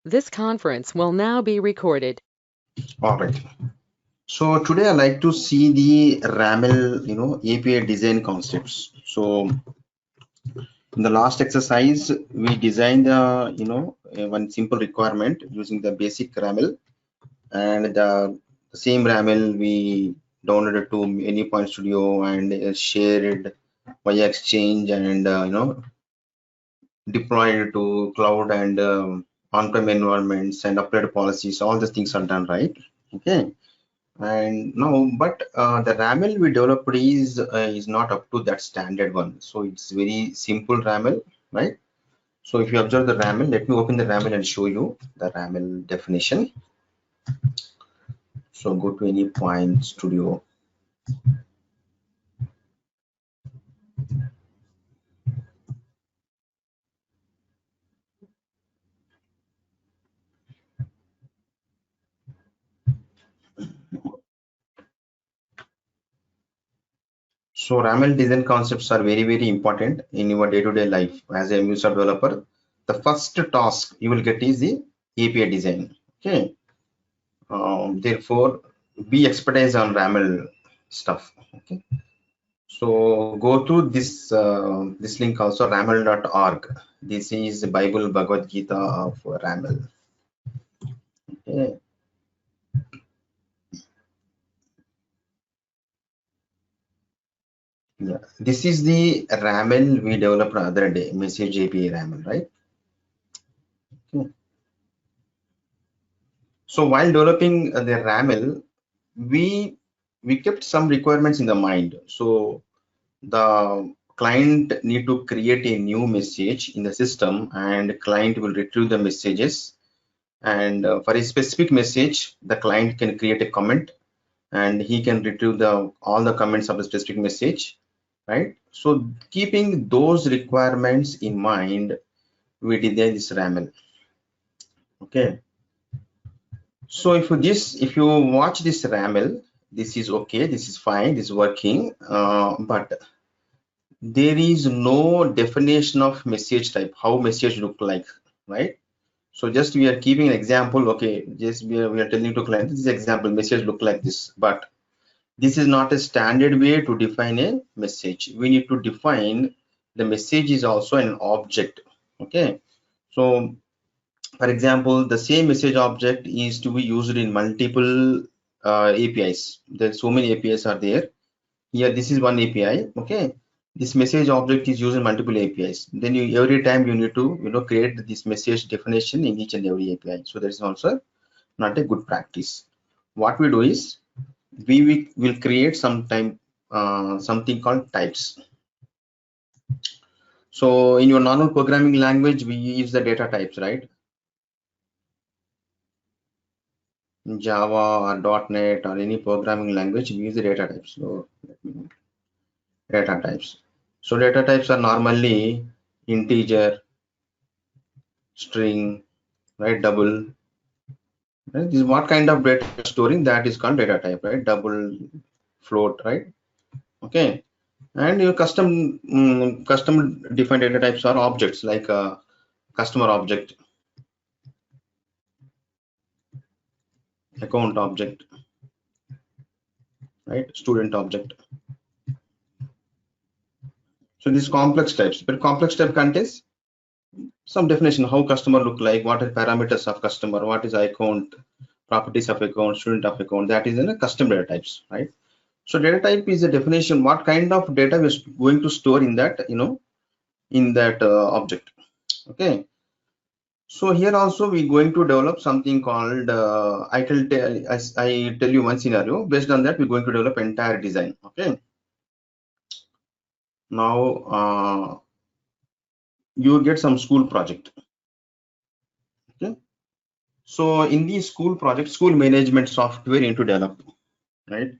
This conference will now be recorded. All right. So today I like to see the RAML, API design concepts. So in the last exercise, we designed, one simple requirement using the basic RAML, and the same RAML we downloaded to Anypoint Studio and shared via Exchange and deployed to cloud and on-prem environments and upload policies. All these things are done, right? Okay. And now, but the RAML we developed is not up to that standard one. So it's very simple RAML, right? So if you observe the RAML, let me open the RAML and show you the RAML definition. So go to Anypoint Studio. So RAML design concepts are very, very important in your day-to-day life as a user developer. The first task you will get is the API design. Okay. Therefore, be expertise on RAML stuff. Okay. So go to this link also, raml.org. This is the Bible Bhagavad Gita of RAML. Okay. Yeah, this is the RAML we developed the other day, message API RAML, right? Okay. So while developing the RAML, we kept some requirements in the mind. So the client need to create a new message in the system, and client will retrieve the messages. And for a specific message, the client can create a comment, and he can retrieve all the comments of the specific message, right? So keeping those requirements in mind, we designed this RAML. Okay. So if you watch this RAML, this is okay, this is fine, this is working, but there is no definition of message type, how message look like, right? So just we are keeping an example. Okay, just we are telling to client this example message look like this, but this is not a standard way to define a message. We need to define the message is also an object. Okay, so for example, the same message object is to be used in multiple APIs. There's so many APIs are there. Here, this is one API. Okay, this message object is used in multiple APIs. Then every time you need to create this message definition in each and every API. So that is also not a good practice. What we do is we will create something called types. So in your normal programming language, we use the data types, right? In Java or .NET or any programming language, we use the data types. So data types. So data types are normally integer, string, right? Double. Right? This is what kind of data storing, that is called data type, right? Double, float, right? Okay. And your custom defined data types are objects like a customer object, account object, right? Student object. So these complex types, but complex type contains some definition how customer look like, what are parameters of customer, what is account, properties of account, student of account. That is in a custom data types, right? So data type is a definition what kind of data we're going to store in that in that object. Okay. So here also we're going to develop something called I tell you one scenario. Based on that, we're going to develop entire design. Okay. Now you get some school project. Okay. So in the school project, school management software into develop, right?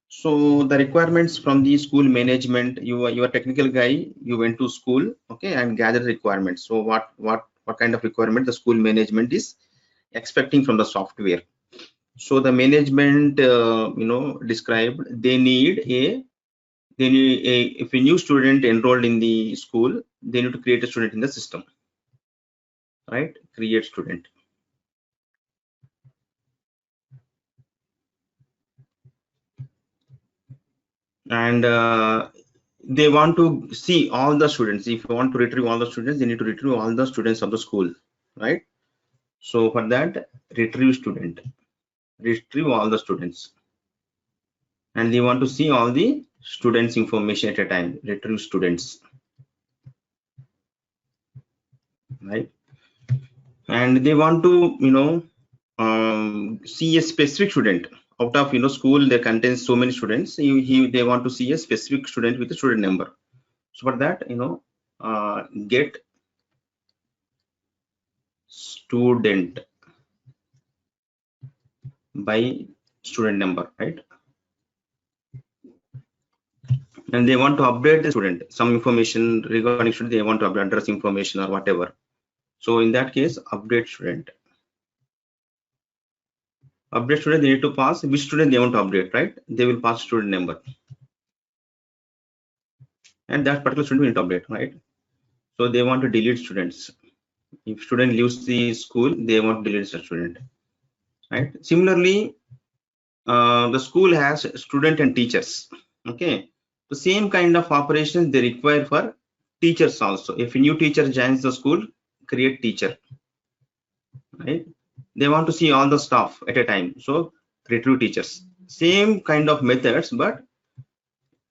So the requirements from the school management, you are technical guy, you went to school, okay, and gather requirements. So what kind of requirement the school management is expecting from the software? So the management described they need if a new student enrolled in the school, they need to create a student in the system, right? Create student. and they want to see all the students. If you want to retrieve all the students, they need to retrieve all the students of the school, right? So for that, retrieve student, retrieve all the students, and they want to see all the students information at a time, retrieve students, right? And they want to see a specific student out of school that contains so many students. They want to see a specific student with a student number. So for that, get student by student number, right? And they want to update the student, some information regarding student, they want to update address information or whatever. So in that case, update student, they need to pass which student they want to update, right? They will pass student number, and that particular student will need to update, right? So they want to delete students. If student leaves the school, they want to delete the student, right? Similarly, the school has student and teachers. Okay, the same kind of operations they require for teachers also. If a new teacher joins the school, create teacher, right? They want to see all the staff at a time, so retrieve teachers. Same kind of methods, but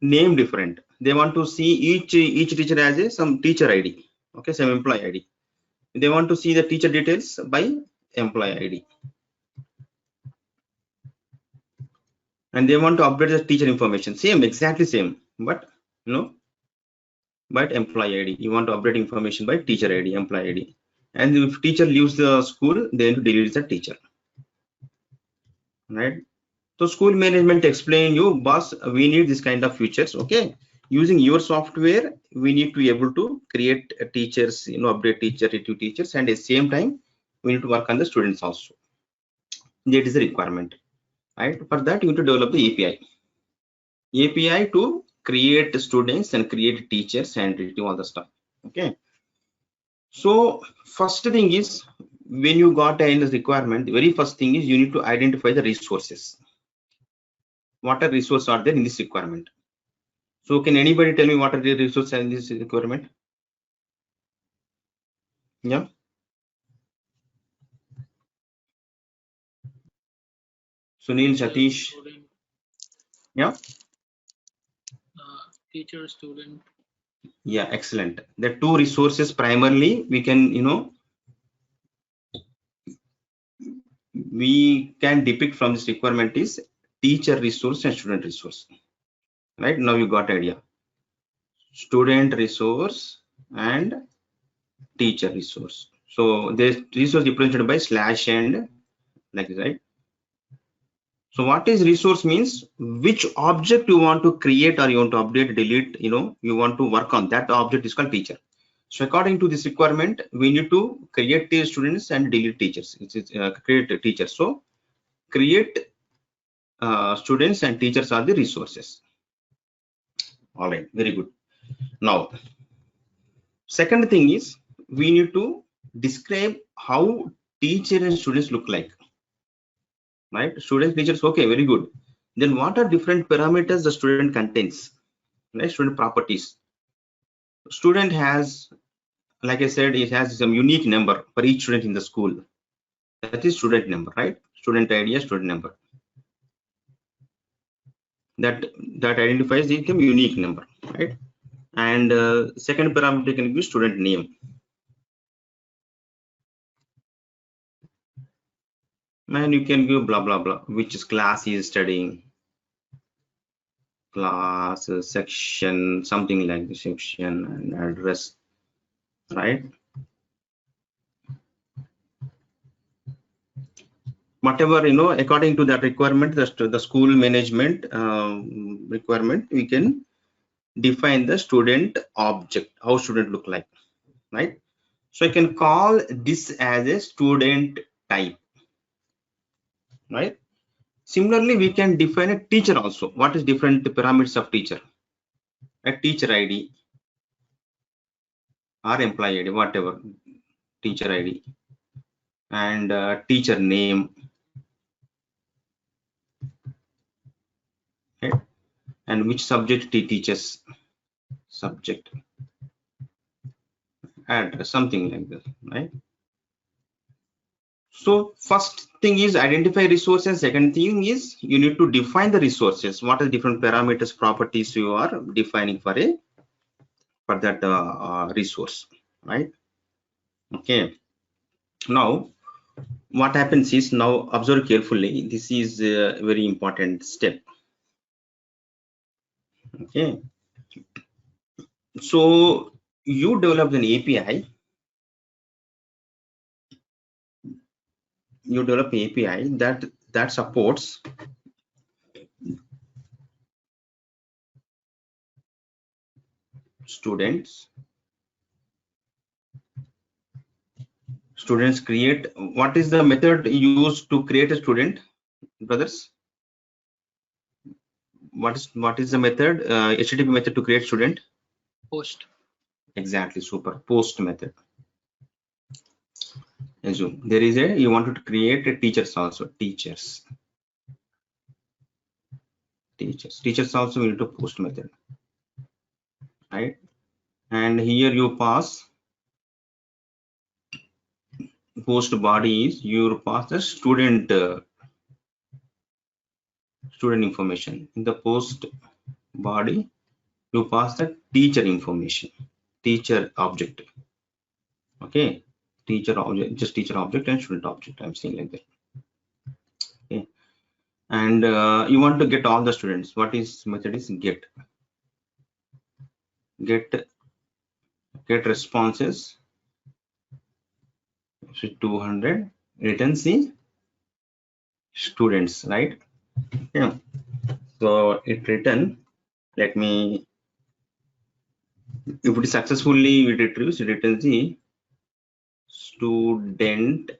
name different. They want to see each teacher as some teacher ID, okay, some employee ID. They want to see the teacher details by employee ID, and they want to update the teacher information, same, exactly same, but but employee ID. You want to update information by teacher ID, employee ID. And if teacher leaves the school, they need to delete the teacher, right? So school management explain you, boss, we need this kind of features. Okay, using your software, we need to be able to create teachers, update teacher, retrieve teachers, and at the same time, we need to work on the students also. That is the requirement, right? For that, you need to develop the API to create students and create teachers and retrieve all the stuff. Okay. So first thing is, when you got a requirement, the very first thing is you need to identify the resources. What are resources are there in this requirement? So can anybody tell me what are the resources in this requirement? Yeah. Sunil, Satish. Yeah. Teacher, student. Yeah, excellent. The two resources primarily we can we can depict from this requirement is teacher resource and student resource. Right now you got idea. Student resource and teacher resource. So this resource represented by slash and like this, right? So what is resource means which object you want to create or you want to update, delete, you want to work on that object is called teacher. So according to this requirement, we need to create the students and delete teachers. It's create a teacher. So create students and teachers are the resources. All right, very good. Now, second thing is we need to describe how teacher and students look like. Right, students, teachers, okay, very good. Then what are different parameters the student contains? Right, student properties. Student has, like I said, it has some unique number for each student in the school. That is student number, right? Student ID, student number. That identifies the unique number, right? And second parameter can be student name. And you can give blah blah blah, which class he is studying, class, section, something like the section and address, right? Whatever according to that requirement, the school management requirement, we can define the student object, how student look like, right? So I can call this as a student type, right? Similarly, we can define a teacher also. What is different parameters of teacher? A teacher ID or employee ID, whatever, teacher ID, and teacher name, right? and which subject he teaches, subject address, something like that, right? So first thing is identify resources. Second thing is you need to define the resources. What are different parameters, properties you are defining for that resource, right? Okay. Now what happens is, now observe carefully. This is a very important step. Okay. So you develop an API. You develop API that supports students create. What is the method used to create a student, brothers? What is the method, HTTP method to create student? Post. Exactly, super. Post method. Assume there is you wanted to create a teachers also. Teachers also will do post method, right? And here you pass post body is you pass the student information. In the post body you pass the teacher information, teacher object. Okay, teacher object, just teacher object and student object, I'm saying like that. Okay, and you want to get all the students. What is method is get responses. So 200 returns the students, right? Yeah, so it return, let me, if it is successfully it retrieves, it returns the student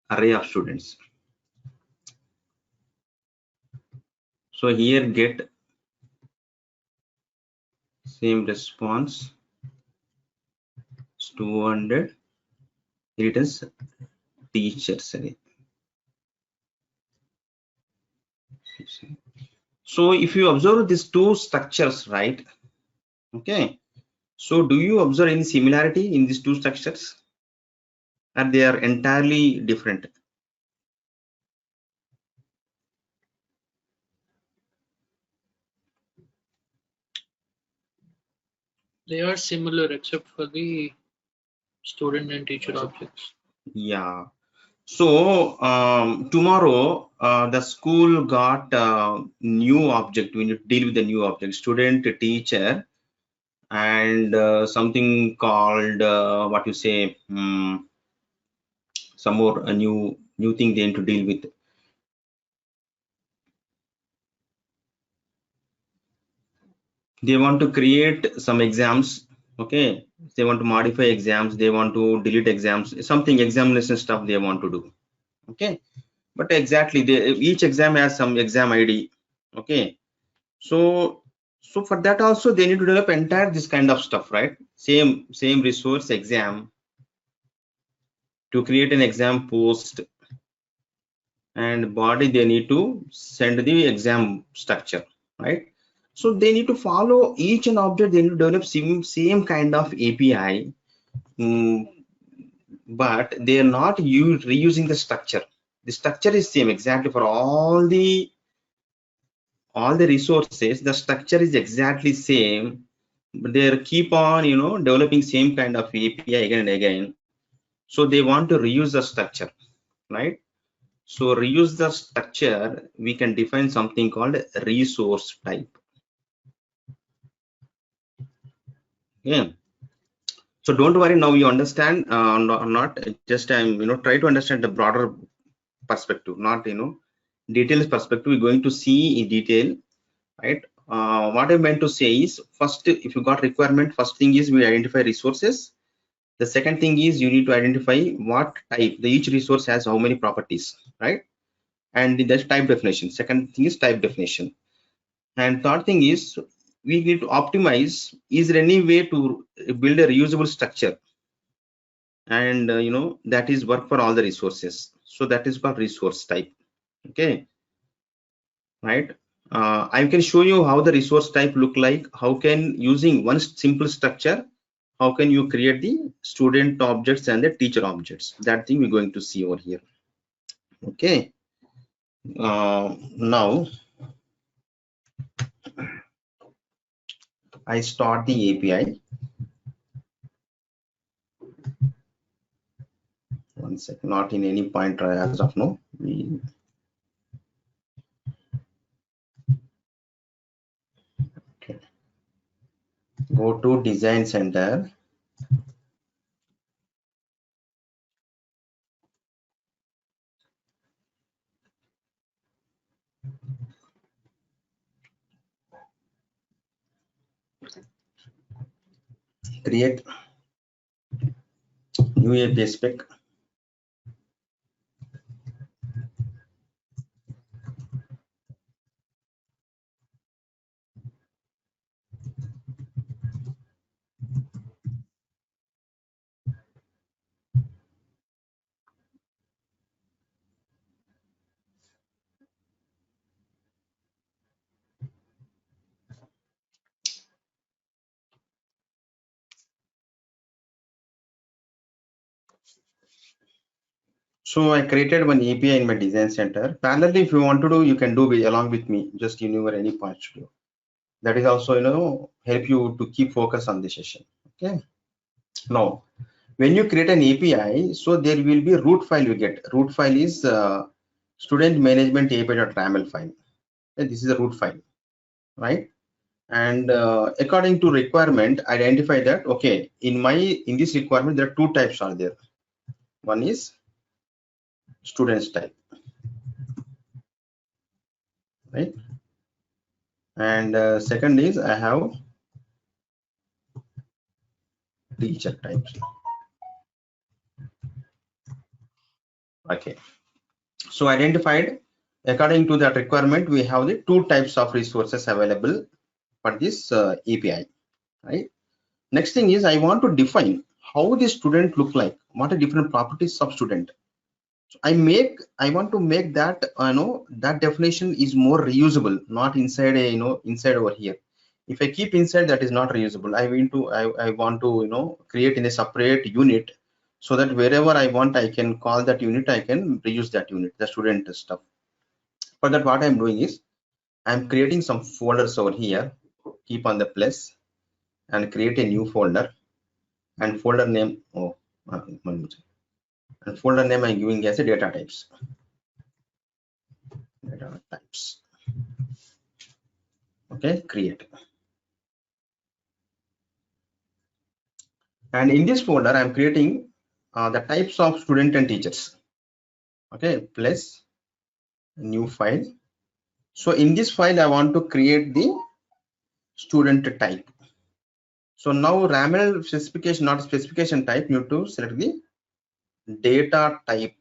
array of students. So here get same response 200 returns teachers array. So if you observe these two structures, right? Okay, so do you observe any similarity in these two structures, or they are entirely different? They are similar except for the student and teacher objects. Yeah. So tomorrow the school got new object. We need to deal with the new object, student, teacher, and something called what you say, some more a new thing they need to deal with. They want to create some exams. Okay, they want to modify exams, they want to delete exams, something examination stuff they want to do. Okay, but exactly each exam has some exam ID. Okay, so for that also they need to develop entire this kind of stuff, right? Same resource exam to create an exam post, and body they need to send the exam structure, right? So they need to follow each and object, they need to develop same kind of API, but they are not reusing the structure. The structure is same exactly for all the resources. The structure is exactly same, but they keep on developing same kind of API again and again. So they want to reuse the structure, right? So reuse the structure, we can define something called resource type. Yeah, so don't worry, now you understand or not, just I'm try to understand the broader perspective, not details perspective. We're going to see in detail, right? What I meant to say is, first, if you got requirement, first thing is we identify resources. The second thing is you need to identify what type each resource has, how many properties, right? And that's type definition. Second thing is type definition. And third thing is we need to optimize, is there any way to build a reusable structure, and that is work for all the resources. So that is called resource type. Okay, right? I can show you how the resource type look like. How can, using one simple structure, how can you create the student objects and the teacher objects? That thing we're going to see over here. Okay. Now I start the API. One second, not in any pointer as of now. Okay. Go to Design Center. Create new API spec. So I created one API in my design center. Parallelly, if you want to do, you can do along with me, just in your any point studio. That is also, help you to keep focus on the session. Okay. Now, when you create an API, so there will be root file you get. Root file is student management API.raml file. And this is a root file, right? And according to requirement, identify that, okay, in this requirement, there are two types are there. One is students type, right? And second is I have teacher types. Okay, so identified according to that requirement, we have the two types of resources available for this API, right? Next thing is I want to define how the student look like, what are different properties of student. So I want to make that that definition is more reusable, not inside a inside over here. If I keep inside, that is not reusable. I want to create in a separate unit, so that wherever I want, I can call that unit, I can reuse that unit, the student stuff. For that, what I'm doing is I'm creating some folders over here. Keep on the plus and create a new folder, and folder name, and folder name I'm giving as a data types. Data types. Okay, create. And in this folder, I'm creating the types of student and teachers. Okay, plus new file. So in this file, I want to create the student type. So now RAML specification, not specification type, you need to select the data type.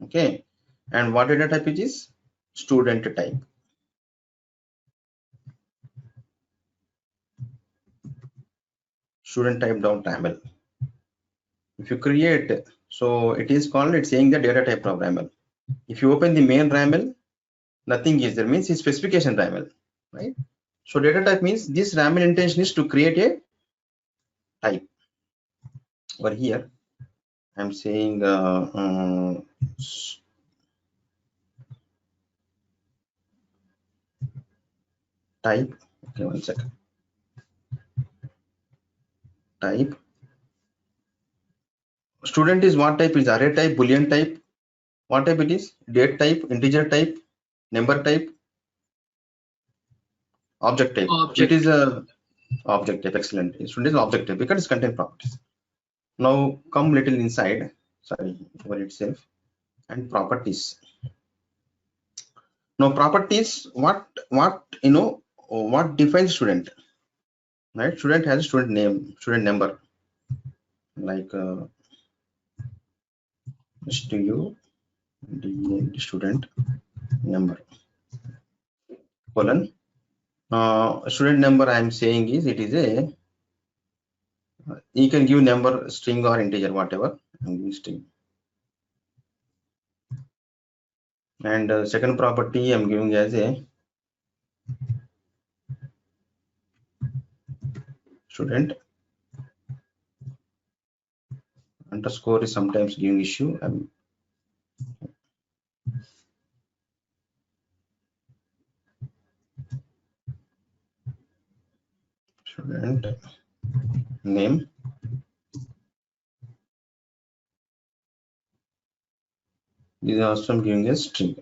Okay, and what data type it is? Student type. Student type down RAML. If you create, so it is called, it's saying the data type of RAML. If you open the main RAML, nothing is there, means it's specification RAML, right? So data type means this RAML intention is to create a type. Over here, I'm saying type. Okay, one second. Type. Student is what type? Is array type, boolean type? What type it is? Date type, integer type, number type, object type. Object. It is a object type. Excellent. Student is object type because it's contain properties. Now come little inside. Sorry, over itself, and properties. Now properties. What defines student? Right? Student has a student name, student number, like student number colon. Student number I am saying is it is a you can give number, string or integer, whatever. I'm giving string. And second property I'm giving as a student underscore is sometimes giving issue. Student name is also giving a string,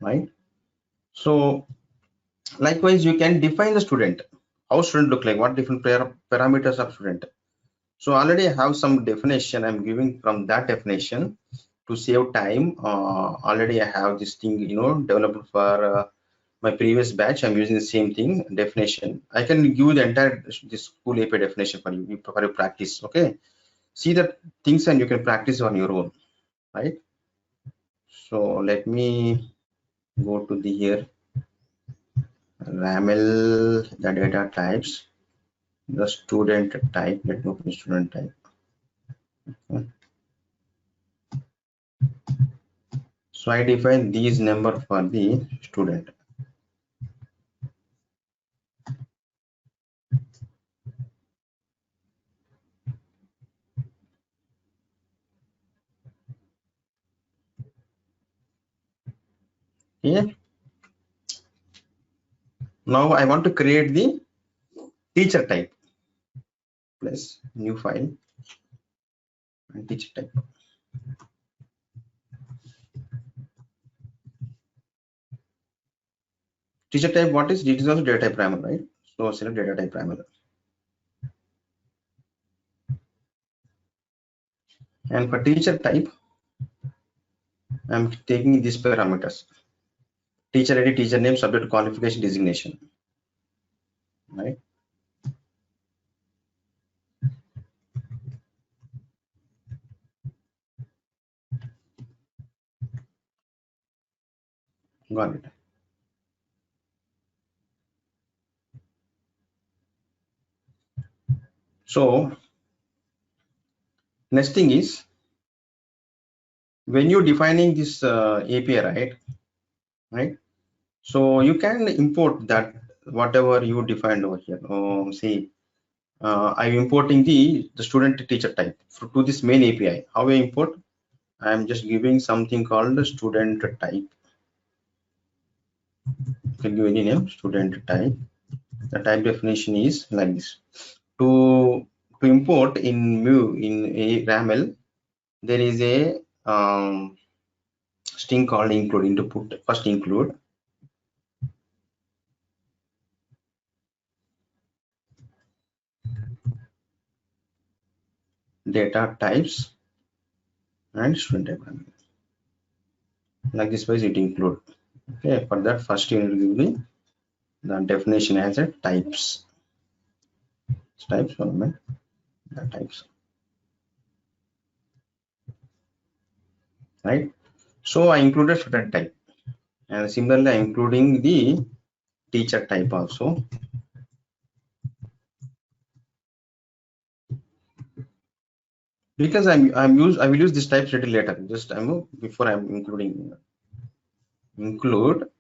right? So likewise, you can define the student. How student look like? What different parameters of student? So already I have some definition I'm giving from that definition to save time. Already I have this thing, developed for my previous batch. I'm using the same thing definition. I can give the entire this school API definition for you for your practice. Okay, see the things and you can practice on your own, right? So let me go to the here RAML, the data types, the student type. Let me open student type. Okay. So I define these number for the student. Here. Now I want to create the teacher type plus new file and teacher type. Teacher type, what is? It is also data type parameter, right? So select data type parameter. And for teacher type, I'm taking these parameters. Teacher ID, teacher name, subject qualification, designation, right? Got it. So next thing is, when you're defining this API, right? So you can import that whatever you defined over here. See, I'm importing the student teacher type to this main API. How I import? I'm just giving something called student type. You can give any name, student type. The type definition is like this. To import in a RAML, there is a string called include. Into put first include data types and student type. Like this way it include. Okay, for that first you need to give the definition as a types. Types element, the types, right? So I included student type, and similarly I'm including the teacher type also. Because I will use this types little later. Just before I'm include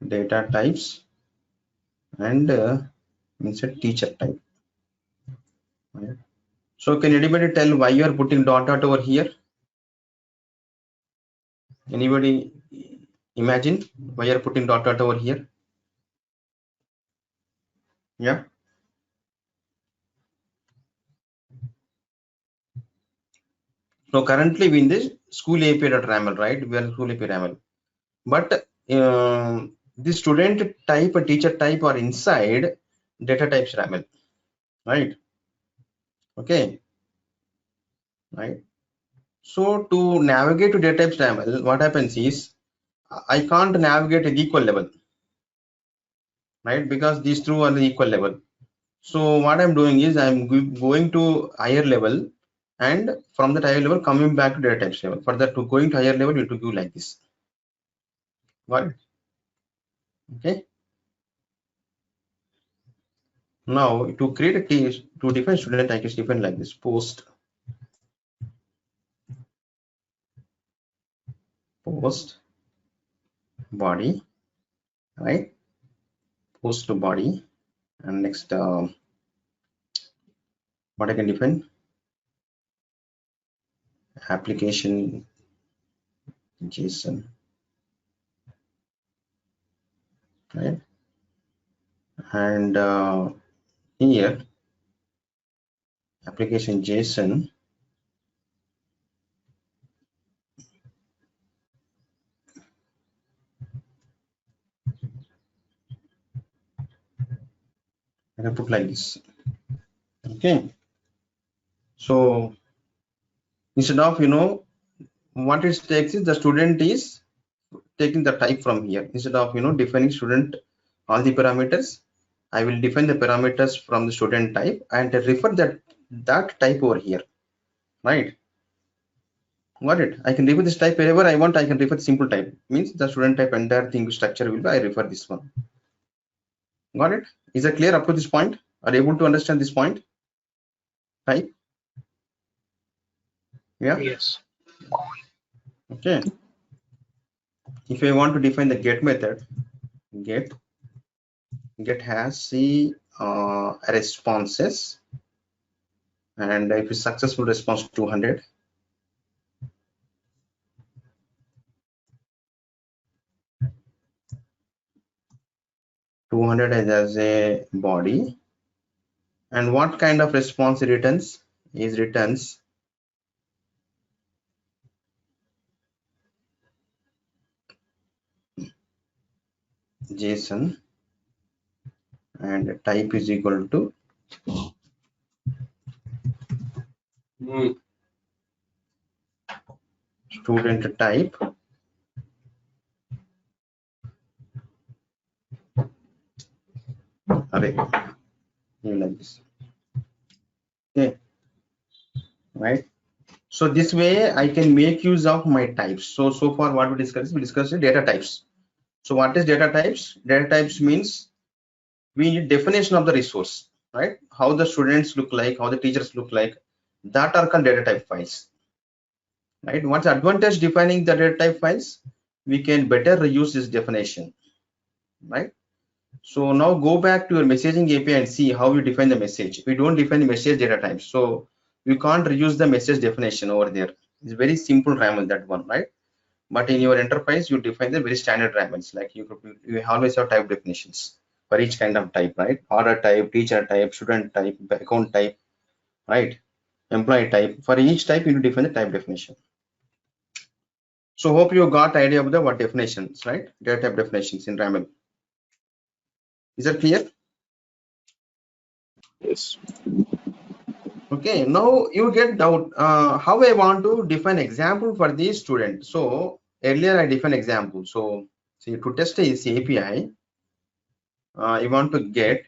data types and insert teacher type. Right. So can anybody tell why you are putting dot over here? Anybody imagine why you are putting dot over here? Yeah. So currently we in this school API.raml, right? We are school API.raml, but this student type and teacher type are inside data types raml, right? Okay, right. So to navigate to data types raml, what happens is I can't navigate at equal level, right? Because these two are the equal level. So what I'm doing is I'm going to higher level, and from that higher level coming back to data types level. For that, to going to higher level, you have to do like this. Got it? Okay. Now to create a case to define student type is defined like this: post body, right? Post body, and next what I can define, application JSON, right? And here application JSON, I can put like this. Okay, so instead of what it takes is the student is taking the type from here. Instead of defining student all the parameters, I will define the parameters from the student type and refer that type over here, right? Got it? I can refer this type wherever I want. I can refer the simple type, means the student type entire thing structure will be, I refer this one. Got it? Is that clear up to this point? Are you able to understand this point? Type? Yeah. Yes. Okay. If I want to define the get method, get has the responses, and if it's successful response 200, as a body, and what kind of response it returns is returns JSON, and type is equal to student type array, like this. Okay, right? So this way I can make use of my types. So far what we discussed the data types. So what is data types? Data types means we need definition of the resource, right? How the students look like, how the teachers look like, that are called data type files, right? What's the advantage defining the data type files? We can better reuse this definition, right? So now go back to your messaging API and see how you define the message. We don't define the message data type, so you can't reuse the message definition over there. It's very simple YAML, that one, right? But in your enterprise, you define the very standard YAMLs. Like you always have type definitions for each kind of type, right? Order type, teacher type, student type, account type, right? Employee type. For each type, you define the type definition. So hope you got idea of the what definitions, right? Data type definitions in YAML. Is that clear? Yes. Okay, now you get doubt how I want to define example for the student. So earlier I defined example. So see, to test this API, you want to get.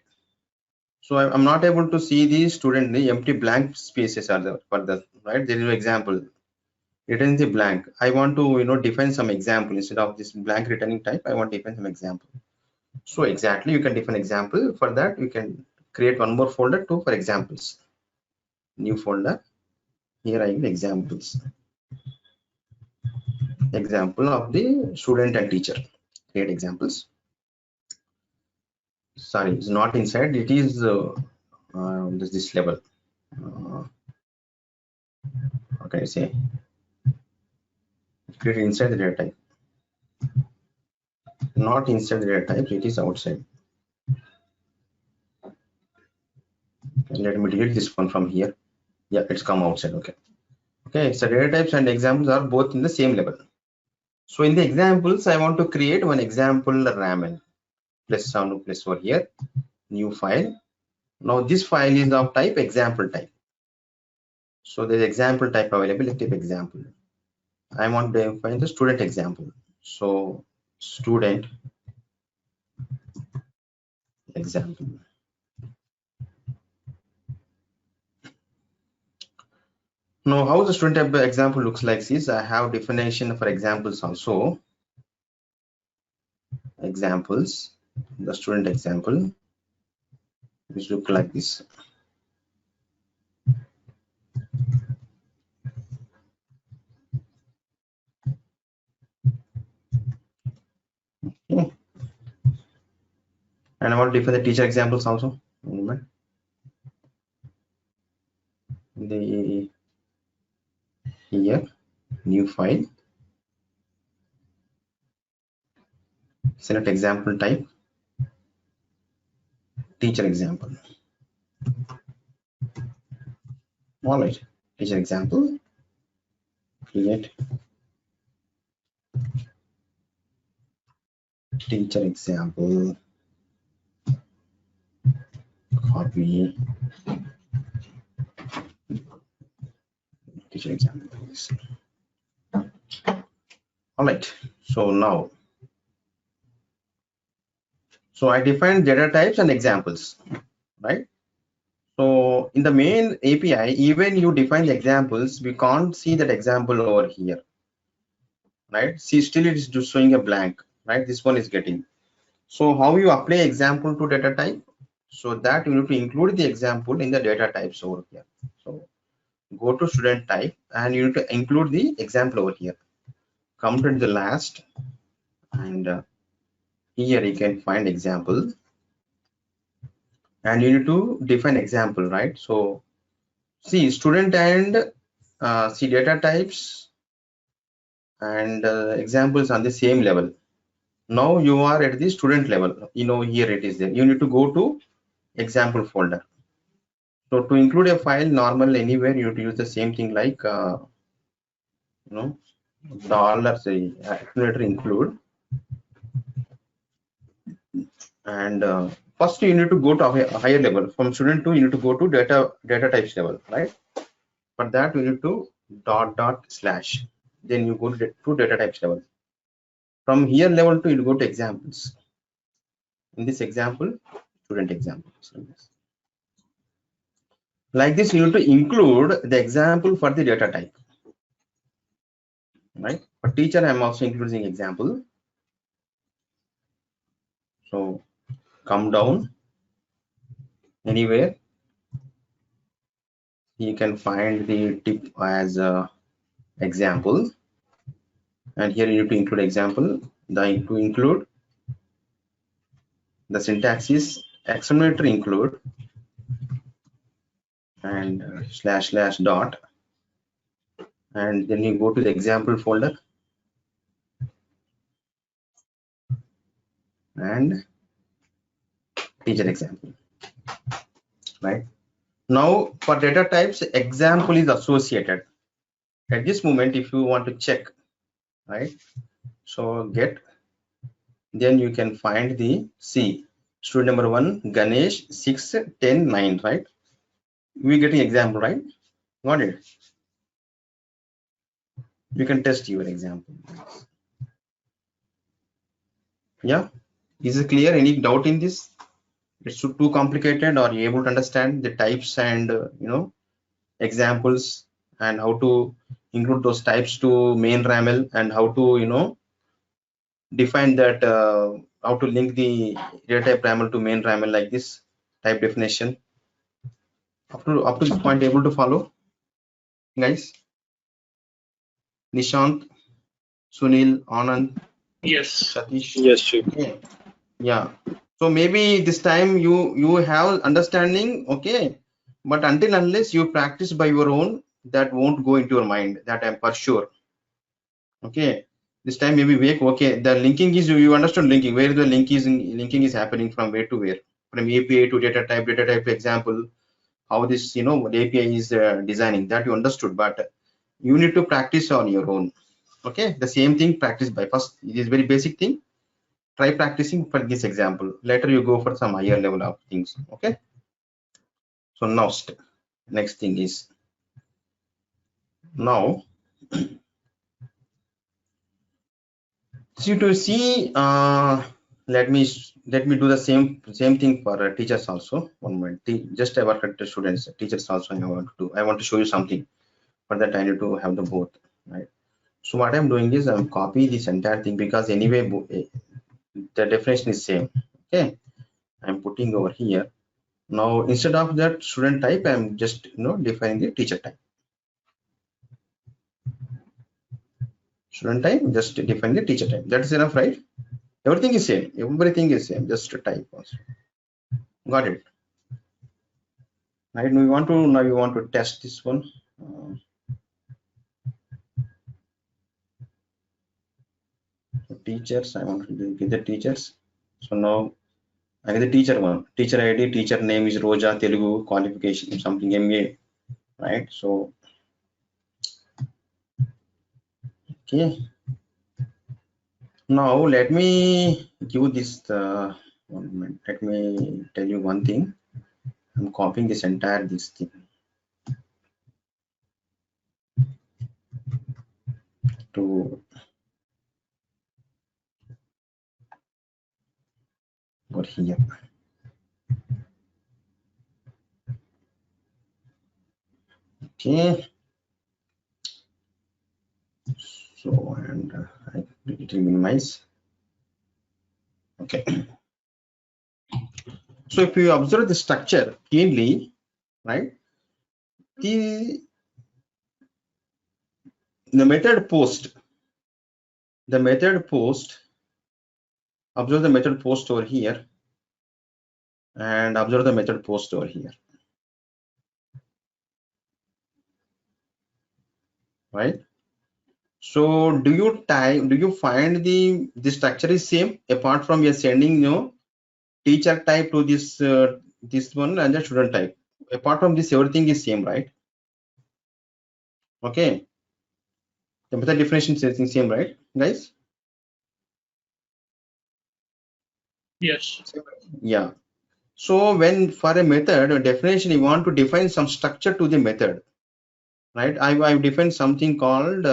So I'm not able to see the student, the empty blank spaces are there for the, right? There is an example. Return the blank. I want to define some example instead of this blank returning type. I want to define some example. So exactly, you can define example. For that, you can create one more folder too for examples. New folder. Here I have examples. Example of the student and teacher. Create examples. Sorry, it's not inside. It is this level. What can I say? Create inside the data type. Not inside the data type. It is outside. Okay, let me delete this one from here. Yeah, it's come outside. Okay. Okay, so data types and examples are both in the same level. So in the examples, I want to create one example ramen. Plus sound plus over here. New file. Now this file is of type example type. So there's example type available. Let's type example. I want to find the student example. So student example. Now how the student example looks like is I have definition for examples also. Examples, the student example. This look like this. Okay. And I want to define the teacher examples also. The here new file, select example type, teacher example. All right, teacher example, create teacher example, copy teacher example. All right, so now, so I defined data types and examples, right? So in the main API, even you define the examples, we can't see that example over here, right? See, still it is just showing a blank, right? This one is getting. So how you apply example to data type? So that you need to include the example in the data types over here. So go to student type and you need to include the example over here. Come to the last and here you can find example and you need to define example, right? So see student and see data types and examples on the same level. Now you are at the student level, here it is there. You need to go to example folder. So to include a file normal anywhere, you have to use the same thing like dollar say accumulator include, and first you need to go to a higher level. From student 2 you need to go to data types level, right? For that you need to // then you go to data types level. From here level 2 you go to examples. In this example, student example. Like this you need to include the example for the data type, right? For teacher I'm also including example. So come down anywhere, you can find the tip as a example, and here you need to include example. To include, the syntax is accelerator include and // dot, and then you go to the example folder and teacher example, right? Now for data types, example is associated. At this moment, if you want to check, right? So get, then you can find the C student number 1 Ganesh 6 10 9, right? We getting example, right? Got it? You can test your example. Yeah, is it clear? Any doubt in this? It's too complicated, or you able to understand the types and examples and how to include those types to main RAML and how to define that, how to link the data type RAML to main RAML like this type definition. Up to this point, able to follow, guys? Nishant, Sunil, Anand, Yes. Satish. Yes, sure. Okay. Yeah. So maybe this time you have understanding, okay, but until unless you practice by your own, that won't go into your mind. That I'm for sure. Okay. This time maybe wake. Okay, the linking is, you understood linking. Where the linking is happening, from where to where, from API to data type example. How this the API is designing, that you understood, but you need to practice on your own. Okay, the same thing practice by first. It is very basic thing. Try practicing for this example. Later you go for some higher level of things. Okay. So now next thing is, now to see, let me do the same thing for teachers also. One moment. Just I work at the students, teachers also. I want to show you something. For that I need to have the both, right? So what I'm doing is I'm copy this entire thing, because anyway the definition is same. Okay, I'm putting over here. Now instead of that student type, I'm just defining the teacher type. Student type, just define the teacher type. That is enough, right? Everything is same. Everything is same. Just a type also. Got it. Right. Now you want to test this one. Teachers. I want to get the teachers. So now I get the teacher one. Teacher ID. Teacher name is Roja Telugu. Qualification something MA. Right. So okay. Now let me give this. 1 minute. Let me tell you one thing. I'm copying this entire this thing to go here. Okay. So and I it will minimize. Okay. So if you observe the structure keenly, right? The method post. The method post. Observe the method post over here, and observe the method post over here. Right. So do you find the structure is same apart from you're sending teacher type to this this one and the student type. Apart from this, everything is same, right? Okay. The method definition is same, right, guys? Yes. Yeah. So when for a method a definition, you want to define some structure to the method, right? I've defined something called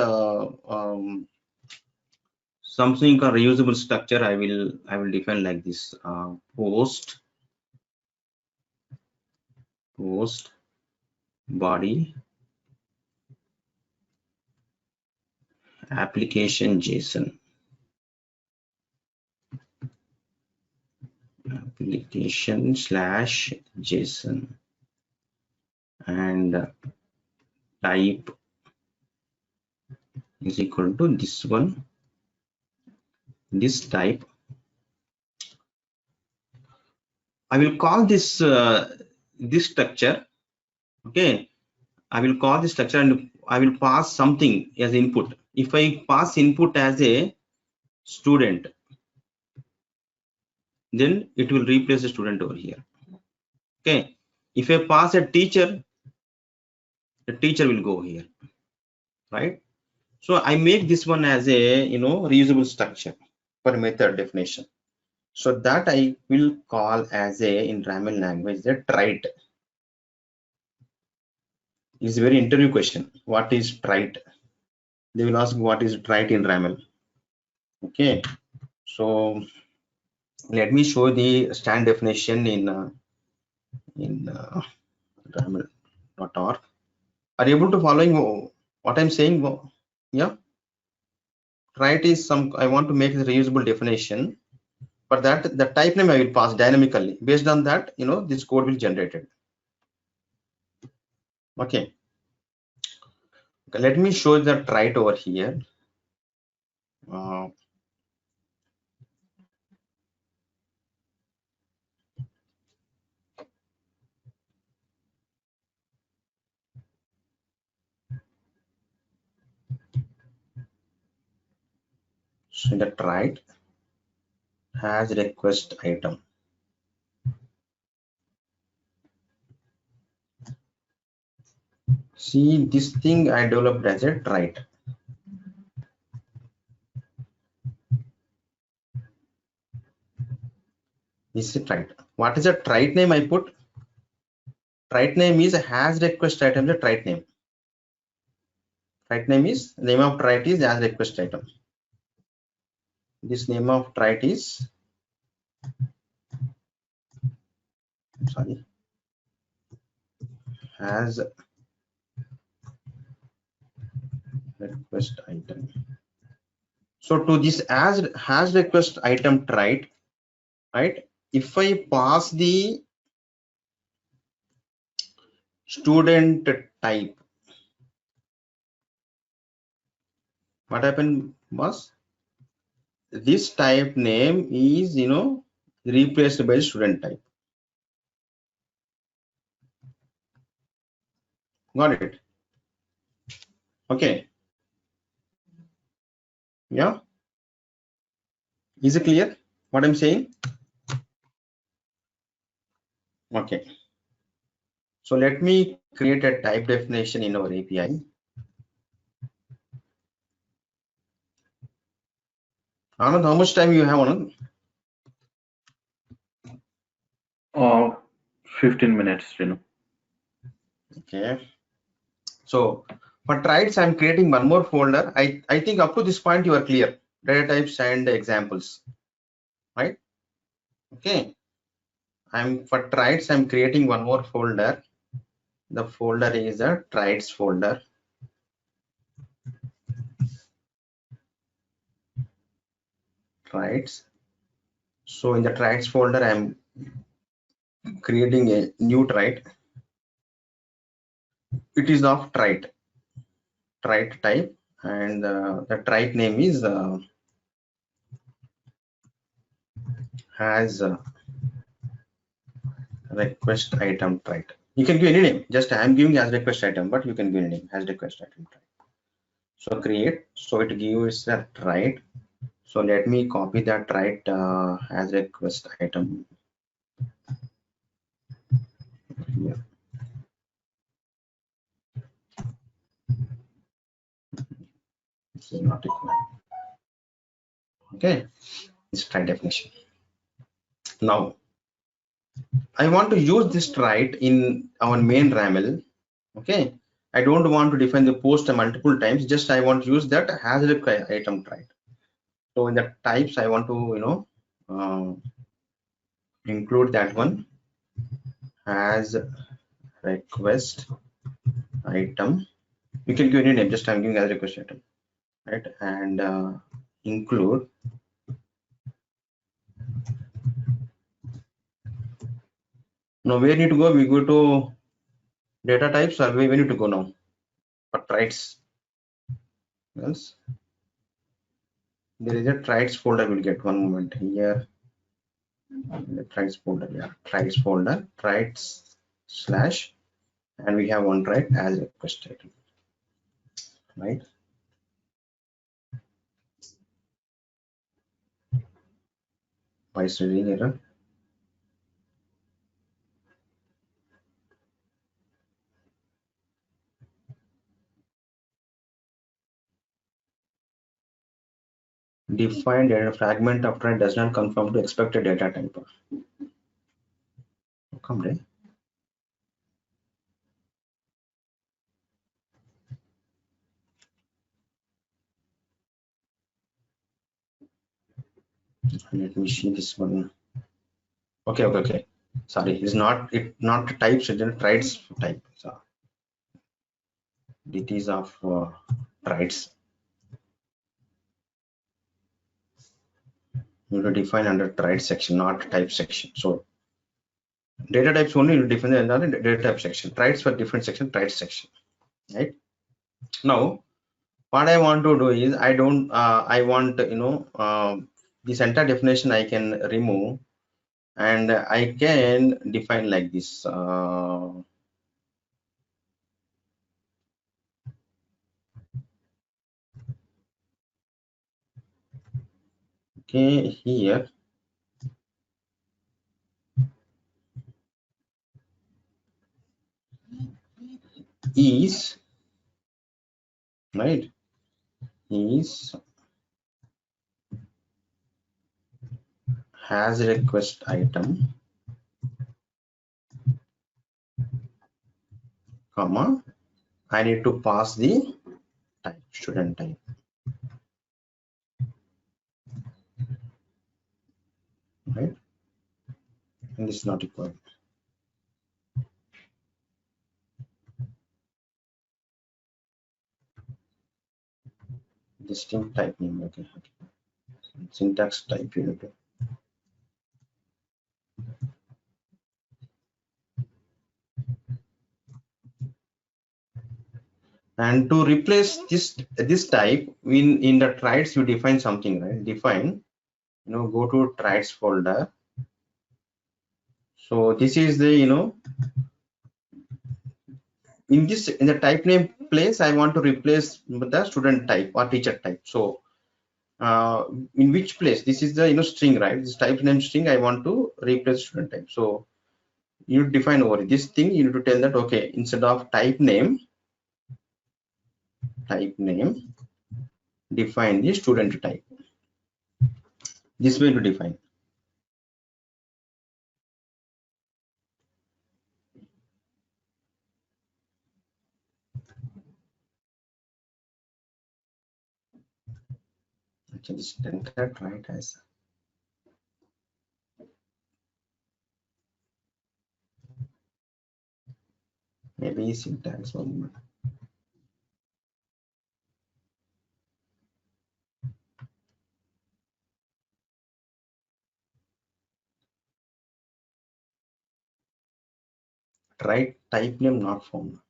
reusable structure. I will define like this: post body application JSON application / JSON and type is equal to this one, this type. I will call this this structure. Okay, I will call this structure and I will pass something as input. If I pass input as a student, then it will replace the student over here. Okay, if I pass a teacher, the teacher will go here, right? So I make this one as a reusable structure for method definition. So that I will call as a in Ramel language the trait. Is a very interview question. What is trait? They will ask what is trait in Ramel. Okay, so let me show the stand definition in Ramel.org. Are you able to following what I'm saying? Yeah, trait is some. I want to make a reusable definition. For that, the type name I will pass dynamically. Based on that, this code will generate it. Okay. Let me show the trait over here. So the trait has request item. See, this thing I developed as a trait. This is a trait. What is a trait name I put? Trait name is has request item, the trait name. Trait name is, name of trait is as request item. This name of trait is, sorry, has request item. So to this as has request item trait, right? If I pass the student type. What happened was this type name is replaced by student type. Got it? Okay. Yeah. Is it clear what I'm saying? Okay. So let me create a type definition in our API. Anand, how much time you have, Anand? 15 minutes, Okay. So for traits, I'm creating one more folder. I think up to this point you are clear. Data types and examples, right? Okay. For traits, I'm creating one more folder. The folder is a traits folder. Traits. So in the traits folder, I'm creating a new trait. It is of trait type, and the trait name is has request item trait. You can give any name. Just I'm giving as request item, but you can give any name as request item trait. So create. So it gives a trait. So let me copy that trait as request item here. This is not required. Okay, this trait definition. Now I want to use this trait in our main RAML. Okay, I don't want to define the post multiple times. Just I want to use that as request item trait. So in the types, I want to include that one as request item. You can give any name. Just I'm giving as request item, right? And include now. Where need to go? We go to data types, or where we need to go now for traits. Yes, there is a traits folder. We'll get one moment here. The traits folder, yeah, traits folder, traits slash, and we have one trait as request item, right? Why is reading error? Defined data fragment of trait does not conform to expected data type. Come there. Let me see this one. Okay. Sorry, it's not types, it's traits type. So it is of traits. You will define under traits section, not type section. So data types only you define another data type section. Traits for different section, traits section. Right now, what I want to do is I want this entire definition I can remove, and I can define like this. Okay, here is right is has request item, comma, I need to pass the type, student type, right? And this is not required. Distinct type name. Okay. Syntax type you need to. And to replace this type, in the traits you define something, right? Define, go to traits folder. So this is the, in the type name place, I want to replace the student type or teacher type. So in which place, this is the string, right? This type name string, I want to replace student type. So you define over this thing, you need to tell that, okay, instead of type name, define the student type. This way to define. Actually, this enter right as maybe syntax one. Right type name not found.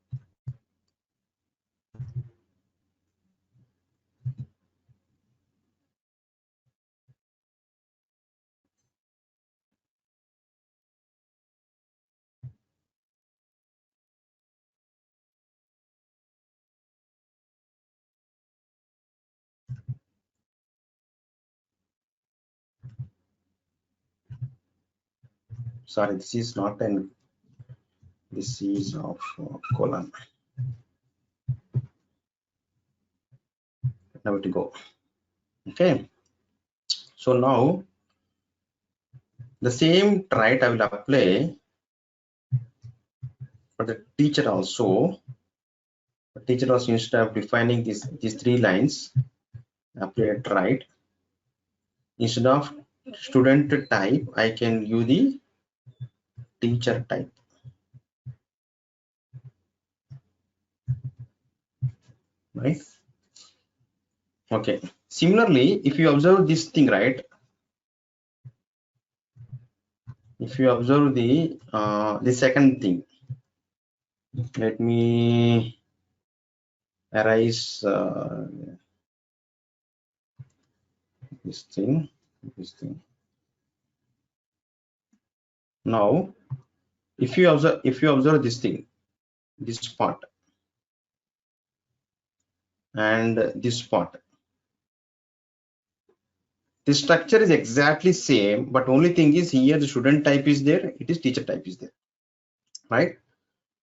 Sorry, this is not an, this is of colon. Now to go. Okay, so now the same trait I will apply for the teacher also. The teacher also, instead of defining these 3 lines, apply a trait. Instead of student type, I can use the teacher type. Right? Okay. Similarly, if you observe this thing, right? If you observe the second thing, let me erase this thing. Now, if you observe this thing, this part and this part, the structure is exactly same, but only thing is here the student type is there, it is teacher type is there, right?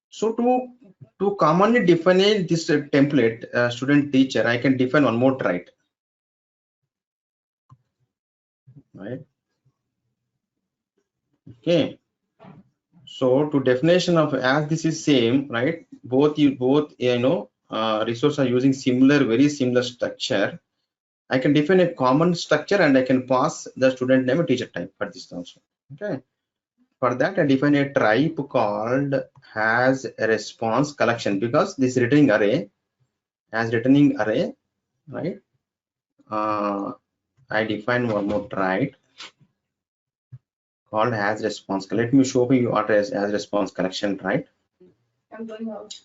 So to commonly define this template student teacher, I can define one more trait, right? Okay, so to definition of, as this is same, right? Both resources are using very similar structure. I can define a common structure and I can pass the student name and teacher type for this also. Okay. For that, I define a type called has a response collection, because this returning array, as returning array, right? I define one more trait called has response. Let me show you what is as response collection, right? I'm going out.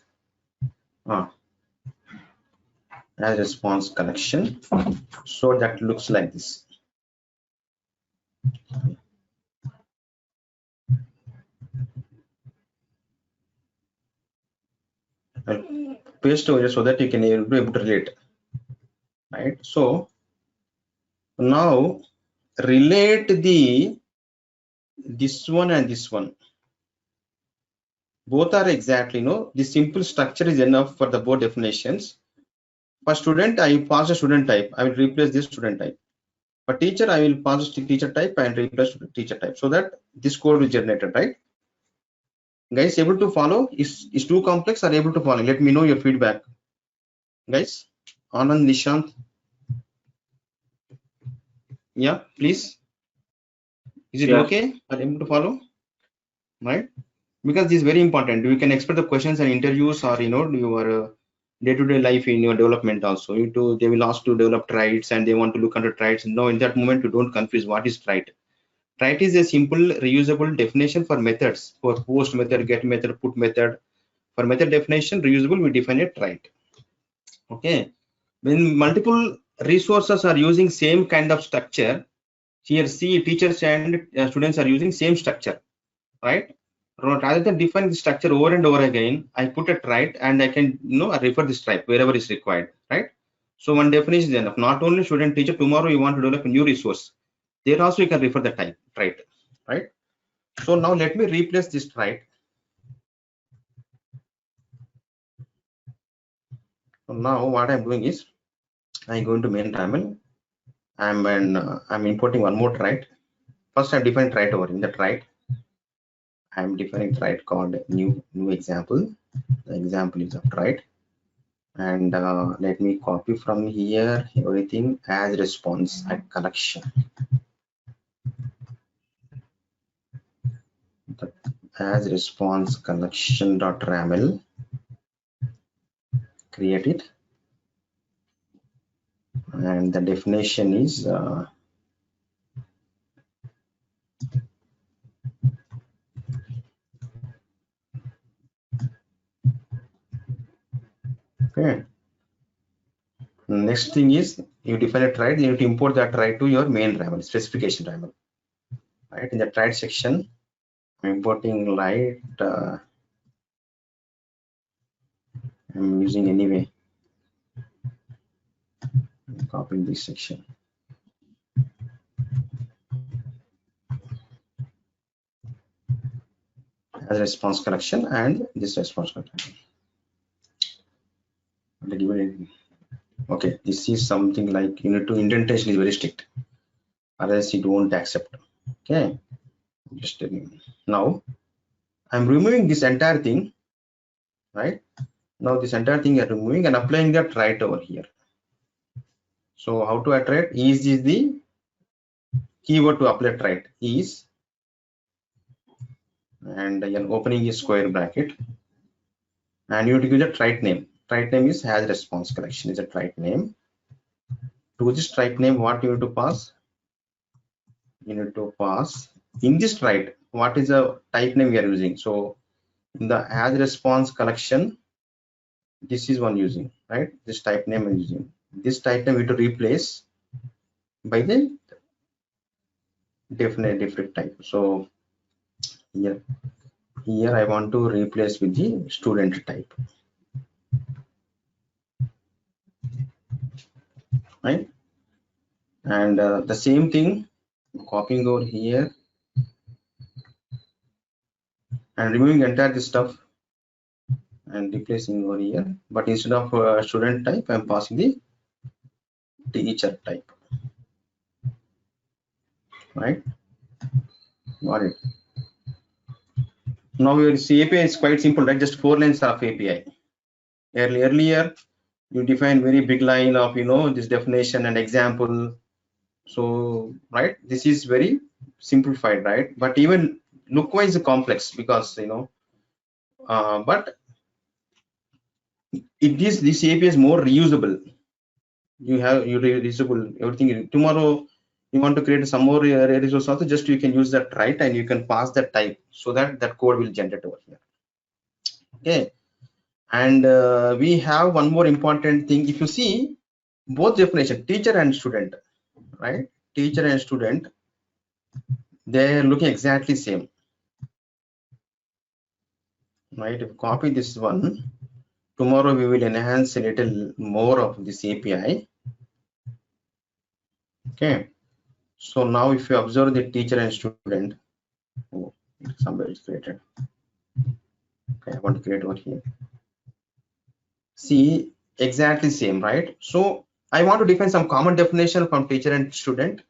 As response collection. So that looks like this. I'll paste over so that you can be able to relate, right? So now relate this one and this one. Both are exactly, the simple structure is enough for the both definitions. For student, I pass a student type, I will replace this student type. For teacher, I will pass the teacher type and replace teacher type, so that this code is generated, right? Guys, able to follow? Is too complex or able to follow? Let me know your feedback. Guys, Anand, Nishant. Yeah, please. Is it okay? Are able to follow? Right? Because this is very important. You can expect the questions and interviews, or your day-to-day life in your development also. They will ask to develop traits and they want to look under traits. No, in that moment you don't confuse what is trait. Trait is a simple reusable definition for methods, for post method, get method, put method. For method definition reusable, we define a trait. Okay, when multiple resources are using same kind of structure, here see teachers and students are using same structure, right? Rather than define the structure over and over again, I put a trait and I can refer this trait wherever is required, right? So one definition is enough. Not only student teacher, tomorrow you want to develop a new resource, there also you can refer the type trait, right? So now let me replace this trait. So now what I'm doing is I'm going to main YAML. I'm importing one more trait. First I'm defining trait over in the trait. I'm defining trait called new example. The example is of trait. And let me copy from here everything as response and collection. The as response collection.raml, create it, and the definition is okay. Next thing is you define a trait, you need to import that trait to your main YAML specification YAML, right? In the trait section, I'm importing light. I'm using anyway. I'm copying this section. As response collection and this response collection. Okay, this is something like you need to indentation is very strict, otherwise it won't accept. Okay, just now I'm removing this entire thing, right? Now this entire thing I'm removing and applying that right over here. So how to iterate? Is the keyword to apply trait is, and I'm opening a square bracket, and you have to give the trait name. Trait name is has response collection is a trait name. To this trait name, what you need to pass? You need to pass in this trait what is the type name we are using. So in the as response collection, this is one using, right? This type name is using. This type name we need to replace by the different type. So here I want to replace with the student type, right? And the same thing, copying over here and removing entire this stuff and replacing over here, but instead of student type I'm passing the teacher type, right? Got it. Now your API is quite simple, right? Just 4 lines of API. Earlier you define very big line of this definition and example. So right, this is very simplified, right? But even look wise complex because but this API is more reusable. You reusable everything. Tomorrow you want to create some more resource also, just you can use that right and you can pass that type so that code will generate over here. Okay, and we have one more important thing. If you see both definition, teacher and student, right? Teacher and student, they're looking exactly same, right? If you copy this one, tomorrow we will enhance a little more of this API. Okay, so now if you observe the teacher and student, oh, somewhere it's created. Okay, I want to create over here. See, exactly same, right? So I want to define some common definition from teacher and student.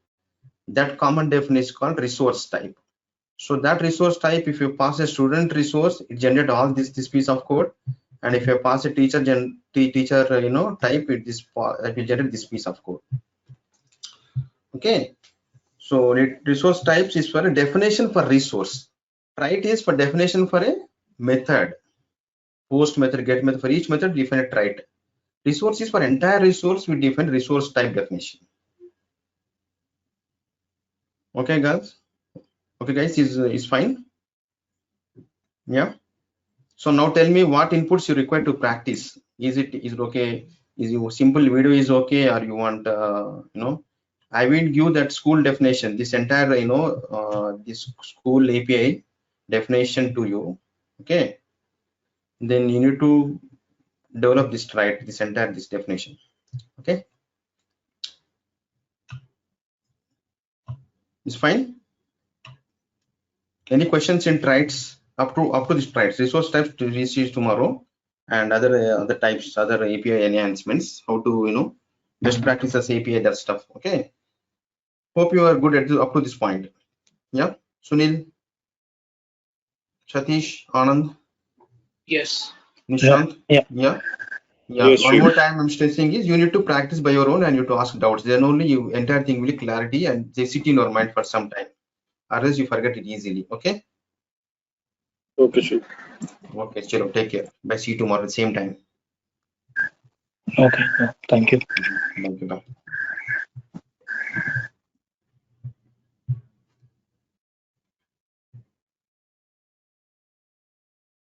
That common definition is called resource type. So that resource type, if you pass a student resource, it generates all this piece of code, and if you pass a teacher type, it will generate this piece of code. Okay, so resource types is for a definition for resource. Trait is for definition for a method. Post method, get method, for each method define a trait. Resource is for entire resource, we define resource type definition. Okay guys, is fine. Yeah, so now tell me what inputs you require to practice. Is it okay? Is you simple video is okay, or you want I will give that school definition, this entire this school API definition to you. Okay, then you need to develop this, right, this entire this definition. Okay, it's fine. Any questions in traits up to this traits, resource types to receive tomorrow, and other types, other API enhancements, how to best practices API, that stuff. Okay, hope you are good at up to this point. Yeah, Sunil, Satish, Anand, Yes. Nishant. Yeah. Yeah. Yes, One sure. more time I'm stressing is you need to practice by your own, and you have to ask doubts. Then only you entire thing will clarity and they sit in your mind for some time. Otherwise you forget it easily. Okay. Okay, sure. Okay, chalo, take care. Bye. See you tomorrow at the same time. Okay. Yeah. Thank you. Thank you. Bye.